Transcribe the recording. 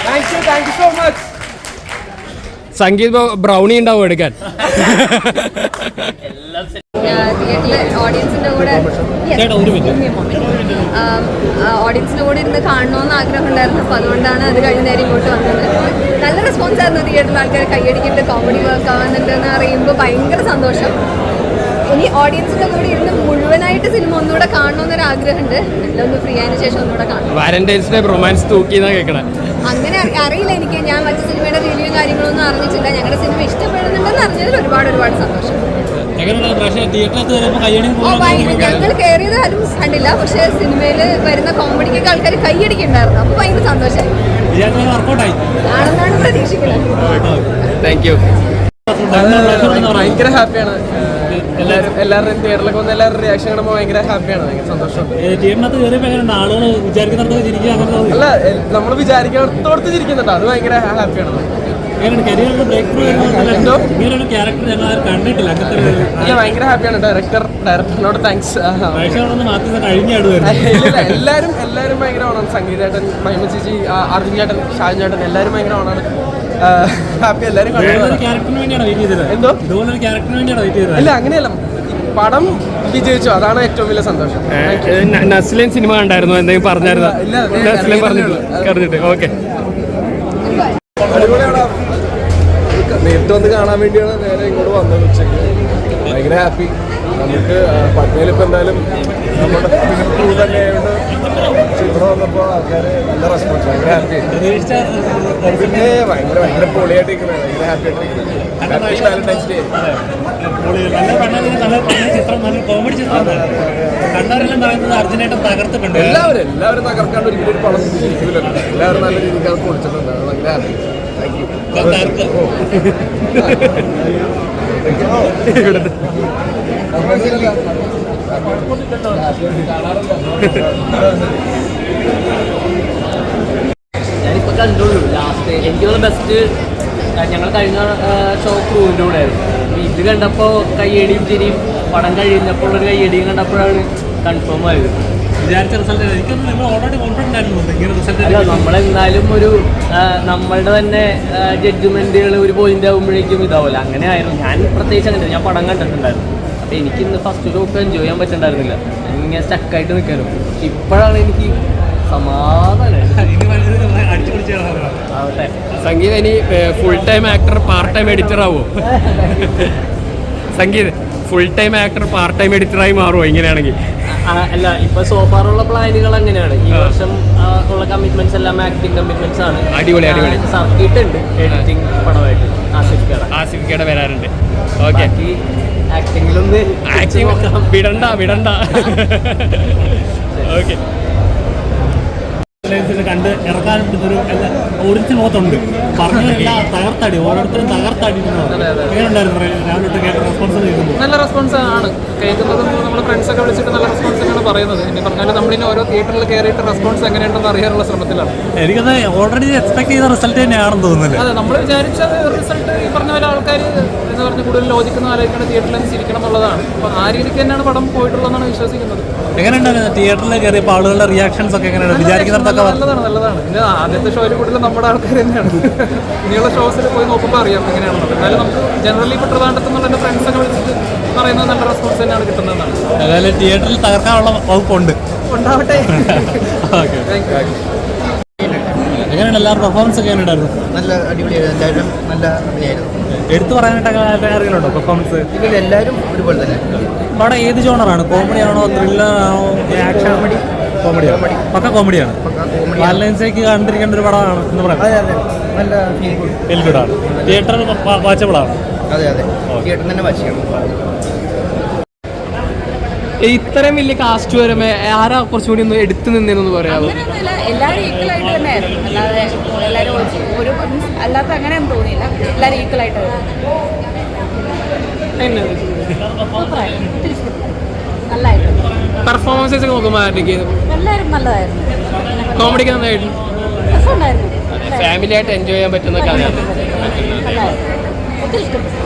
Thank you so much. Sangeeth brownie ഉണ്ടാവും എടുക്കാൻ. തിയേറ്ററിലെ ഓഡിയൻസിന്റെ കൂടെ ഇരുന്ന് കാണണമെന്ന് ആഗ്രഹം ഉണ്ടായിരുന്നു. അപ്പോൾ അതുകൊണ്ടാണ് അത് കഴിഞ്ഞ നേരം ഇങ്ങോട്ട് വന്നത്. നല്ല റെസ്പോൺസ് ആയിരുന്നു. തിയേറ്ററിൽ ആൾക്കാർ കൈയടിക്കുന്നുണ്ട്, കോമഡി വർക്ക് ആവുന്നുണ്ട് എന്ന് അറിയുമ്പോൾ ഭയങ്കര സന്തോഷം. ഇനി ഓഡിയൻസിന്റെ കൂടെ ഇരുന്ന് മുഴുവനായിട്ട് സിനിമ ഒന്നുകൂടെ കാണണമെന്നൊരു ആഗ്രഹമുണ്ട്. എല്ലാം ഒന്ന് ഫ്രീ ആയതിനു ശേഷം ഒന്നുകൂടെ കാണണം. വാലന്റൈൻസ് ഡേ റൊമാൻസ് തൂക്കിന്നാ കേൾക്കണേ. അങ്ങനെ അറിയില്ല എനിക്ക്. ഞാൻ മറ്റു സിനിമയുടെ റിവ്യൂ കാര്യങ്ങളൊന്നും അറിഞ്ഞിട്ടില്ല. ഞങ്ങളുടെ സിനിമ ഇഷ്ടപ്പെടുന്നുണ്ടെന്ന് അറിഞ്ഞതിൽ ഒരുപാട് സന്തോഷം. ഞങ്ങൾ കയറിയത് ആരും കണ്ടില്ല, പക്ഷെ സിനിമയിൽ വരുന്ന കോമഡിക്കൊക്കെ ആൾക്കാർ കൈയടിക്കുന്നുണ്ടായിരുന്നു. അപ്പൊ ഭയങ്കര സന്തോഷമായി ആണെന്നാണ് പ്രതീക്ഷിക്കുന്നത്. ഭയങ്കര ഹാപ്പിയാണ്. എല്ലാവരുടെയും തിയേറ്ററിലൊക്കെ വന്ന് എല്ലാവരുടെ റിയാക്ഷൻ കാണുമ്പോൾ ഭയങ്കര ഹാപ്പിയാണ്, ഭയങ്കര സന്തോഷം. അല്ല, നമ്മൾ വിചാരിക്കുന്നിടത്തോടത്ത് ചിരിക്കുന്നുണ്ട്, അത് ഭയങ്കര ഹാപ്പിയാണ്. ഭയങ്കര ഹാപ്പിയാണ്. ഡയറക്ടറിനോട് താങ്ക്സ്. എല്ലാവരും ഭയങ്കര ഓണാണ്. സംഗീതേട്ടൻ, മഹിമ ചേച്ചി, അർജുൻ ചേട്ടൻ, ഷാജൻ ചേട്ടൻ എല്ലാവരും ഭയങ്കര ഓണാണ്. ഹാപ്പി. എല്ലാവരും എന്തോ അല്ല, അങ്ങനെയല്ല, പടം വിജയിച്ചു, അതാണ് ഏറ്റവും വലിയ സന്തോഷം. നസ്ലിൻ സിനിമ കണ്ടായിരുന്നു, എന്തെങ്കിലും പറഞ്ഞായിരുന്നു? നസ്ലിൻ പറഞ്ഞിട്ട് ഓക്കെ. നേരിട്ട് വന്ന് കാണാൻ വേണ്ടിയാണ് നേരെ ഇങ്ങോട്ട് വന്നത് ഉച്ചയ്ക്ക്. ഭയങ്കര ഹാപ്പി. നമുക്ക് പട്നയിലിപ്പോൾ എന്തായാലും നമ്മുടെ ക്രൂ തന്നെ ആയതുകൊണ്ട് ഇവിടെ വന്നപ്പോൾ ആൾക്കാർ നല്ല റെസ്പോൺസ്, ഭയങ്കര ഹാപ്പി. പിന്നെ ഭയങ്കര പൊളിയായിട്ടിരിക്കുന്നത്, ഭയങ്കര ഹാപ്പി ആയിട്ടിരിക്കുന്നത്. Happy Valentine's day. എല്ലാവരും തകർക്കാണ്ട് ഒരിക്കലും ഒരു പണം ഇരിക്കില്ലല്ലോ. എല്ലാവരും നല്ല രീതിക്ക് അത് പൊളിച്ചിട്ടുണ്ട്. ഭയങ്കര ഹാപ്പി. Thank you. ഞാനിപ്പോൾ കണ്ടുള്ളൂ ലാസ്റ്റ്. എനിക്ക് തോന്നുന്നു ബെസ്റ്റ് ഞങ്ങൾ കഴിഞ്ഞ ഷോ ക്രൂവിൻ്റെ കൂടെ ആയിരുന്നു. ഇത് കണ്ടപ്പോൾ കയ്യടിയും ചിരിയും, പടം കഴിയുന്നപ്പോൾ ഉള്ളൊരു കയ്യടിയും കണ്ടപ്പോഴാണ് കൺഫേം ആയത്. വിചാരിച്ച റിസൾട്ട് ഓൾറെഡി കോൺഫിഡൻ്റ് ആയിരുന്നു. അല്ല, നമ്മളെന്തായാലും ഒരു നമ്മളുടെ തന്നെ ജഡ്ജ്മെൻറ്റുകൾ ഒരു പോയിന്റ് ആകുമ്പോഴേക്കും ഇതാവില്ല. അങ്ങനെ ആയിരുന്നു. ഞാൻ പ്രത്യേകിച്ച് അങ്ങനെ ഞാൻ പടം കണ്ടിട്ടുണ്ടായിരുന്നു. അപ്പോൾ എനിക്ക് ഇന്ന് ഫസ്റ്റ് ഷോക്ക് എൻജോയ് ചെയ്യാൻ പറ്റുന്നുണ്ടായിരുന്നില്ല. ഇങ്ങനെ സ്റ്റക്കായിട്ട് നിൽക്കാനും. പക്ഷെ ഇപ്പോഴാണ് എനിക്ക് സമാധാനം. സംഗീത ഇനി full time actor part time editor ആവുമോ? Sangeeth full time actor part time എഡിറ്ററായി മാറുമോ ഇങ്ങനെയാണെങ്കിൽ? അല്ല, ഇപ്പൊ സോഫാറുള്ള പ്ലാനുകൾ അങ്ങനെയാണ്. ഈ വർഷം ഉള്ള കമ്മിറ്റ്മെന്റ്സ് എല്ലാം ആക്ടിങ് കമ്മിറ്റ്മെന്റ്സ് ആണ്. അടിപൊളി. സർക്കിട്ടുണ്ട് എഡിറ്റിംഗ് പടമായിട്ട്. ആസിഫിക്കയുടെ വരാറുണ്ട്. ഓക്കെ, ആക്ടിങ്ങിലൊന്ന് വിടണ്ട. ഓക്കെ, കണ്ട് ഇറക്കാൻ പറ്റുന്നൊരു ഓടിച്ച് മുഖത്തുണ്ട്. പറഞ്ഞതല്ല, തകർത്തടി, ഓരോരുത്തരും തകർത്തടി. നല്ല റെസ്പോൺസ് ആണ് കേൾക്കുന്നതും. നമ്മൾ ഫ്രണ്ട്സൊക്കെ വിളിച്ചിട്ട് നല്ല റെസ്പോൺസ് തന്നെയാണ് പറയുന്നത്. ഇനി പറഞ്ഞാൽ നമ്മളിനി ഓരോ തിയേറ്ററിൽ കയറിയിട്ട് റെസ്പോൺസ് എങ്ങനെയുണ്ടെന്ന് അറിയാനുള്ള ശ്രമത്തിലാണ്. എനിക്കത് ഓൾറെഡി എക്സ്പെക്ട് ചെയ്ത റിസൾട്ട് തന്നെയാണെന്ന് തോന്നുന്നില്ല. അതെ, നമ്മൾ വിചാരിച്ച റിസൾട്ട് ഈ പറഞ്ഞ പോലെ ആൾക്കാർ എന്ന് പറഞ്ഞ് കൂടുതൽ ലോജിക്കുന്ന ആലോചിക്കണം, തിയേറ്ററിൽ ചിരിക്കണം എന്നുള്ളതാണ്. അപ്പോൾ ആ രീതിക്ക് തന്നെയാണ് പടം പോയിട്ടുള്ളതെന്നാണ് വിശ്വസിക്കുന്നത്. എങ്ങനെയുണ്ടായിരുന്നു തിയേറ്ററിൽ കയറിയപ്പോൾ ആളുകളുടെ റിയാക്ഷൻസ് ഒക്കെ എങ്ങനെയാണ്? വിചാരിക്കുന്നിടത്തൊക്കെ നല്ലതാണ്. പിന്നെ ആദ്യത്തെ ഷോയിൽ കൂടുതൽ നമ്മുടെ ആൾക്കാർ തന്നെയാണ്. ഇനിയുള്ള ഷോസിൽ പോയി നോക്കുമ്പോൾ അറിയാം എങ്ങനെയാണെന്നുള്ളത്. എന്നാലും നമുക്ക് ജനറലി ഇപ്പോൾ ട്രിവാൻഡ്രത്ത് നിന്നുള്ള എൻ്റെ ഫ്രണ്ട്സൊക്കെ വിളിച്ചിട്ട് പറയുന്നത് നല്ല റെസ്പോൺസ് തന്നെയാണ് കിട്ടുന്നതെന്നാണ്. അതായത് തിയേറ്ററിൽ തകർക്കാനുള്ള വകുപ്പുണ്ട്, ഉണ്ടാവട്ടെ. എങ്ങനെയാണ് എല്ലാവരും പെർഫോമൻസ് ഒക്കെ എങ്ങനെയുണ്ടായിരുന്നു? നല്ല അടിപൊളിയായിരുന്നു. എല്ലാവരും നല്ല അഭിനയായിരുന്നു. എടുത്തു പറയാനായിട്ടൊക്കെ അറിയുന്നുണ്ടോ പെർഫോമൻസ്? ഇതിൽ എല്ലാവരും ഒരുപോലെ തന്നെ. അവിടെ ഏത് ജോണറാണ്? കോമഡി ആണോ, ത്രില്ലറാണോ, ആക്ഷൻ? കോമഡിയാണ്. പക്ക കോമഡിയാണ്. വാലന്റൈൻസ് കണ്ടിരിക്കേണ്ട ഒരു പടമാണ് എന്ന് പറയാം. അതെ, നല്ല ഫീൽ ഗുഡാണ്. തിയേറ്ററിൽ വാച്ചബിളാണ്. അതെ, തിയേറ്ററിൽ തന്നെ വാച്ച് ചെയ്യണം. ഇത്രയും വലിയ കാസ്റ്റ് വരുമ്പോൾ ആരാ കുറച്ചുകൂടി ഒന്ന് എടുത്തു നിന്നേന്ന് പറയാമോ? എല്ലാവരും ഈക്വലായിട്ട് തന്നെയായിരുന്നു. അല്ലാതെ എല്ലാവരും ഒരു അല്ലാത്ത അങ്ങനെയൊന്നും തോന്നിയില്ല. എല്ലാവരും ഈക്വലായിട്ട് നല്ലതായിട്ട് പെർഫോമൻസസ് ഒക്കെ നോക്കുമ്പോൾ എല്ലാവരും നല്ലതായിരുന്നു. കോമഡിക്ക് നന്നായിട്ട് രസമുണ്ടായിരുന്നു. ഫാമിലി ആയിട്ട് എൻജോയ് ചെയ്യാൻ പറ്റുന്ന കഥയാണ്. നല്ലതായിരുന്നു. ഒത്തിരി ഇഷ്ടപ്പെട്ടു.